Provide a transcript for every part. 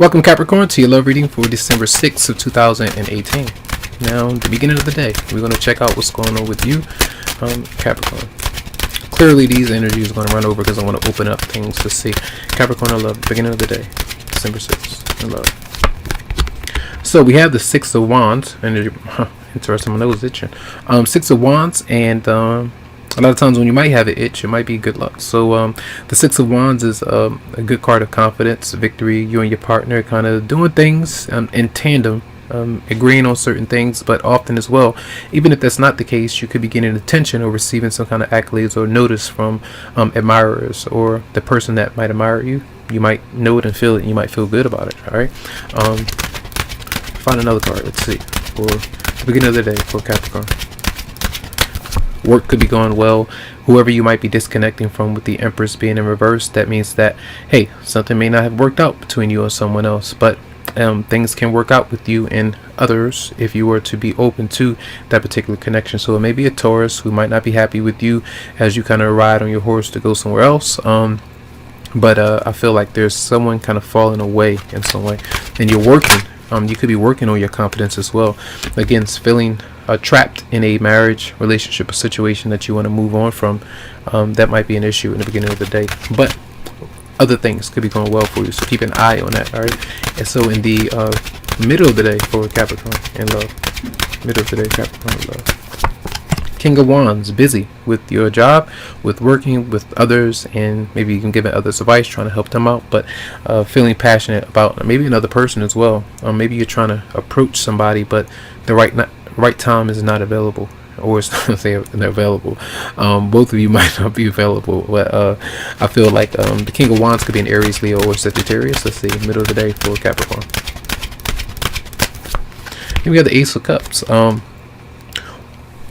Welcome Capricorn to your love reading for December 6th of 2018. Now, the beginning of the day, we're going to check out what's going on with you, Capricorn. Clearly, these energies are going to run over because I want to open up things to see. Capricorn, I love, beginning of the day, December 6th, I love. So we have the Six of Wands, energy, interesting, my nose itching. Six of Wands, and a lot of times when you might have an itch, it might be good luck. So the Six of Wands is a good card of confidence, victory. You and your partner kind of doing things in tandem, agreeing on certain things, but often as well, even if that's not the case, you could be getting attention or receiving some kind of accolades or notice from admirers or the person that might admire you. You might know it and feel it, and you might feel good about it. All right. Find another card. Let's see for the beginning of the day for Capricorn. Work could be going well. Whoever you might be disconnecting from, with the Empress being in reverse, that means that, hey, something may not have worked out between you and someone else, but things can work out with you and others if you were to be open to that particular connection. So it may be a Taurus who might not be happy with you as you kind of ride on your horse to go somewhere else. But I feel like there's someone kind of falling away in some way, and you're working. You could be working on your confidence as well. Again, it's feeling trapped in a marriage, relationship, or situation that you want to move on from. That might be an issue in the beginning of the day, but other things could be going well for you. So keep an eye on that. All right. And so in the middle of the day for Capricorn in love, middle of the day Capricorn in love. King of Wands, busy with your job, with working with others, and maybe you can give others advice, trying to help them out, but feeling passionate about maybe another person as well. Maybe you're trying to approach somebody, but the right time is not available, or it's not say available. Both of you might not be available, but I feel like the King of Wands could be an Aries, Leo, or Sagittarius. Let's see, middle of the day for Capricorn. Here we have the Ace of Cups.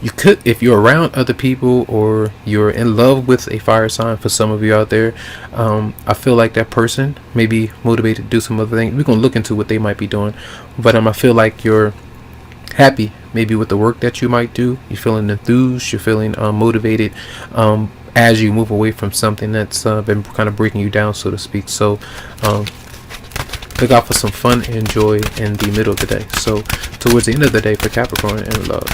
You could, if you're around other people or you're in love with a fire sign, for some of you out there, I feel like that person may be motivated to do some other things. We're going to look into what they might be doing, but I feel like you're happy maybe with the work that you might do. You're feeling enthused, you're feeling motivated as you move away from something that's been kind of breaking you down, so to speak. So look out for some fun and joy in the middle of the day. So towards the end of the day for Capricorn in love.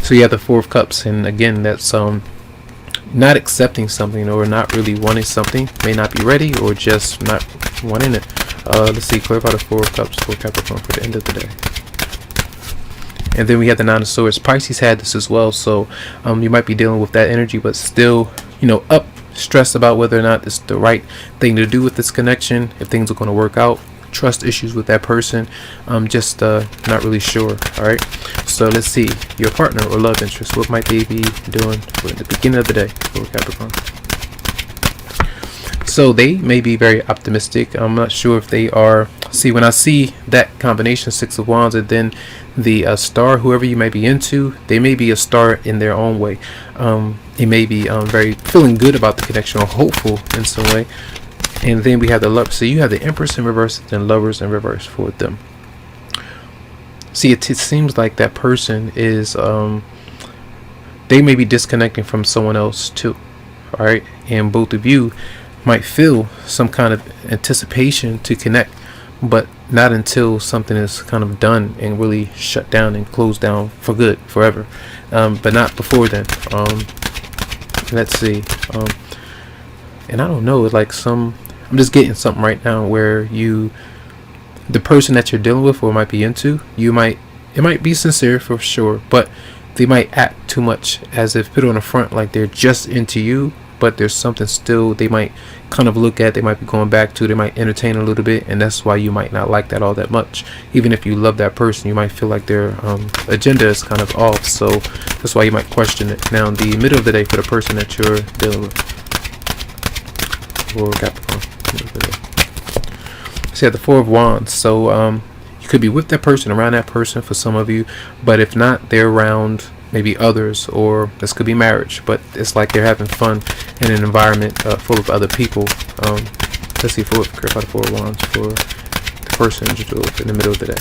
So you have the Four of Cups, and again, that's not accepting something or not really wanting something. May not be ready or just not wanting it. Let's see, clarify the Four of Cups for Capricorn for the end of the day. And then we have the Nine of Swords. Pisces had this as well, so you might be dealing with that energy, but still, stressed about whether or not it's the right thing to do with this connection, if things are going to work out. Trust issues with that person. Just not really sure. All right, so let's see your partner or love interest. What might they be doing for the beginning of the day for Capricorn? So they may be very optimistic. I'm not sure if they are. See, when I see that combination, Six of Wands, and then the star, whoever you may be into, they may be a star in their own way. They may be very feeling good about the connection or hopeful in some way. And then we have the love. So you have the Empress in reverse and Lovers in reverse for them. See, it seems like that person is they may be disconnecting from someone else too. All right, and both of you might feel some kind of anticipation to connect, but not until something is kind of done and really shut down and closed down for good, forever. But not before then. Let's see. And I don't know, it's like I'm just getting something right now where the person that you're dealing with or might be into, it might be sincere for sure, but they might act too much as if put on the front like they're just into you, but there's something still they might kind of look at, they might be going back to, they might entertain a little bit, and that's why you might not like that all that much. Even if you love that person, you might feel like their agenda is kind of off, so that's why you might question it. Now in the middle of the day for the person that you're dealing with for Capricorn. So you have the Four of Wands. So you could be with that person, around that person for some of you, but if not, they're around maybe others, or this could be marriage, but it's like they're having fun in an environment full of other people. Let's see, clarify the Four of Wands for the person in the middle of the day.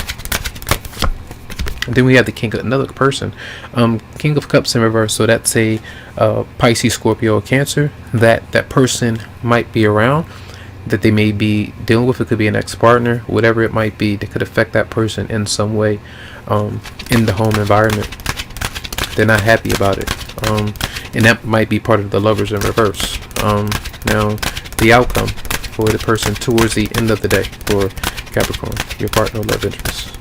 And then we have the King of another person, King of Cups in reverse. So that's a Pisces, Scorpio, or Cancer that person might be around. that they may be dealing with. It could be an ex-partner, whatever it might be, that could affect that person in some way in the home environment. They're not happy about it, and that might be part of the Lovers in reverse. Now, the outcome for the person towards the end of the day for Capricorn, your partner or love interest.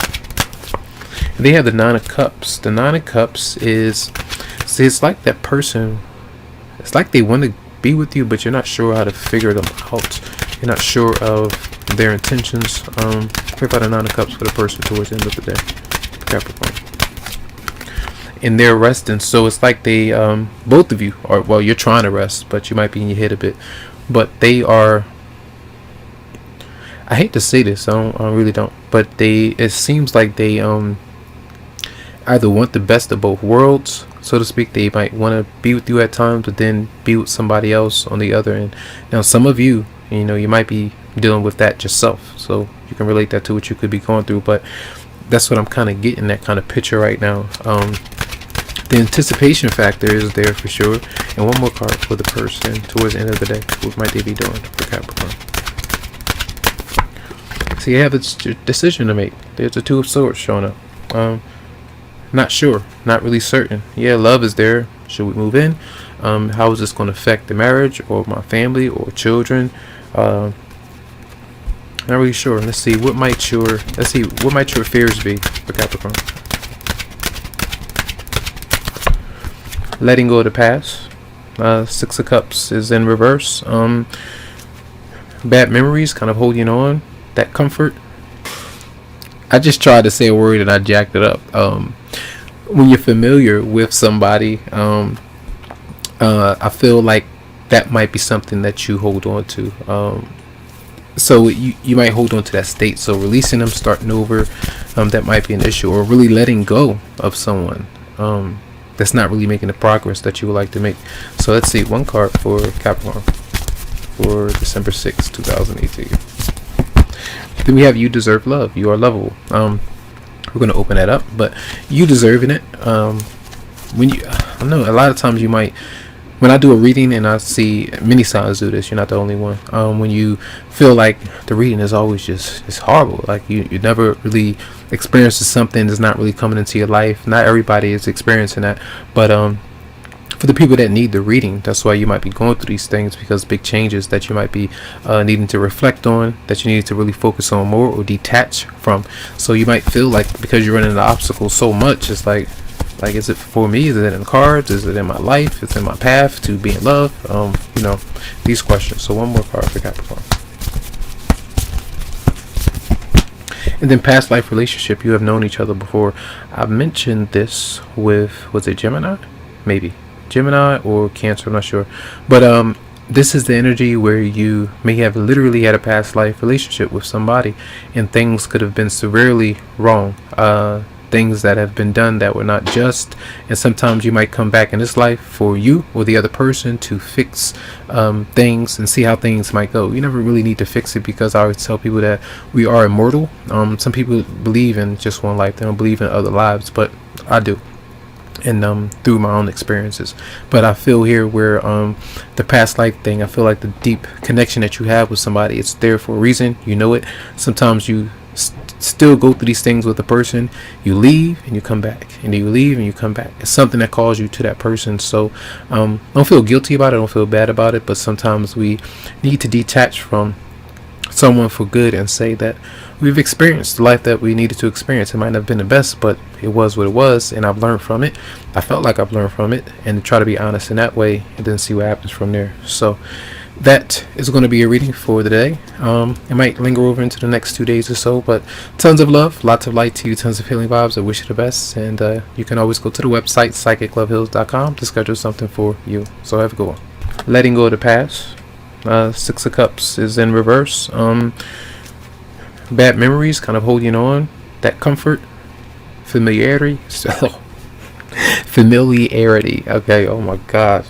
They have the Nine of Cups. The Nine of Cups is, see, it's like that person, it's like they want to be with you, but you're not sure how to figure them out. You're not sure of their intentions. What about the Nine of Cups for the person towards the end of the day, Capricorn? And they're resting, so it's like they, both of you are, well, you're trying to rest, but you might be in your head a bit. But they are, I hate to say this, I really don't, but it seems like they either want the best of both worlds, so to speak. They might want to be with you at times, but then be with somebody else on the other end. Now, some of you, you might be dealing with that yourself, so you can relate that to what you could be going through. But that's what I'm kind of getting, that kind of picture right now. The anticipation factor is there for sure. And one more card for the person towards the end of the day. What might they be doing for Capricorn? So you have a decision to make. There's a Two of Swords showing up. Not sure, not really certain. Yeah, love is there. Should we move in? How is this going to affect the marriage or my family or children? Not really sure. Let's see what might your fears be for Capricorn. Letting go of the past. Six of Cups is in reverse. Bad memories kind of holding on. That comfort. I just tried to say a word and I jacked it up. When you're familiar with somebody, I feel like that might be something that you hold on to. So you might hold on to that state. So releasing them, starting over, that might be an issue. Or really letting go of someone that's not really making the progress that you would like to make. So let's see, one card for Capricorn for December 6, 2018. Then we have You Deserve Love. You are lovable. We're going to open that up, but you deserving it. I know a lot of times you might, when I do a reading and I see many signs do this, you're not the only one. When you feel like the reading is always it's horrible, like you never really experiencing something that's not really coming into your life. Not everybody is experiencing that, but for the people that need the reading, that's why you might be going through these things, because big changes that you might be needing to reflect on, that you need to really focus on more or detach from. So you might feel like because you're running the obstacles so much, it's like is it for me? Is it in the cards? Is it in my life? Is it in my path to be in love? These questions. So one more card for Capricorn. And then past life relationship. You have known each other before. I mentioned this with, was it Gemini? Maybe Gemini or Cancer, I'm not sure. But this is the energy where you may have literally had a past life relationship with somebody, and things could have been severely wrong. Things that have been done that were not just, and sometimes you might come back in this life for you or the other person to fix things and see how things might go. You never really need to fix it, because I always tell people that we are immortal. Some people believe in just one life, they don't believe in other lives, but I do, and through my own experiences. But I feel here where the past life thing, I feel like the deep connection that you have with somebody, it's there for a reason. You know it. Sometimes you still go through these things with a person. You leave and you come back, and you leave and you come back. It's something that calls you to that person. So don't feel guilty about it, don't feel bad about it, but sometimes we need to detach from someone for good and say that we've experienced the life that we needed to experience. It might not have been the best, but it was what it was, and I've learned from it. I felt like I've learned from it, and try to be honest in that way, and then see what happens from there. So that is going to be a reading for the day. It might linger over into the next 2 days or so, but tons of love, lots of light to you, tons of healing vibes. I wish you the best, and you can always go to the website Psychicloveheals.com to schedule something for you. So have a good one. Letting go of the past. Six of Cups is in reverse. Bad memories kind of holding on. That comfort, familiarity. Okay, oh my gosh.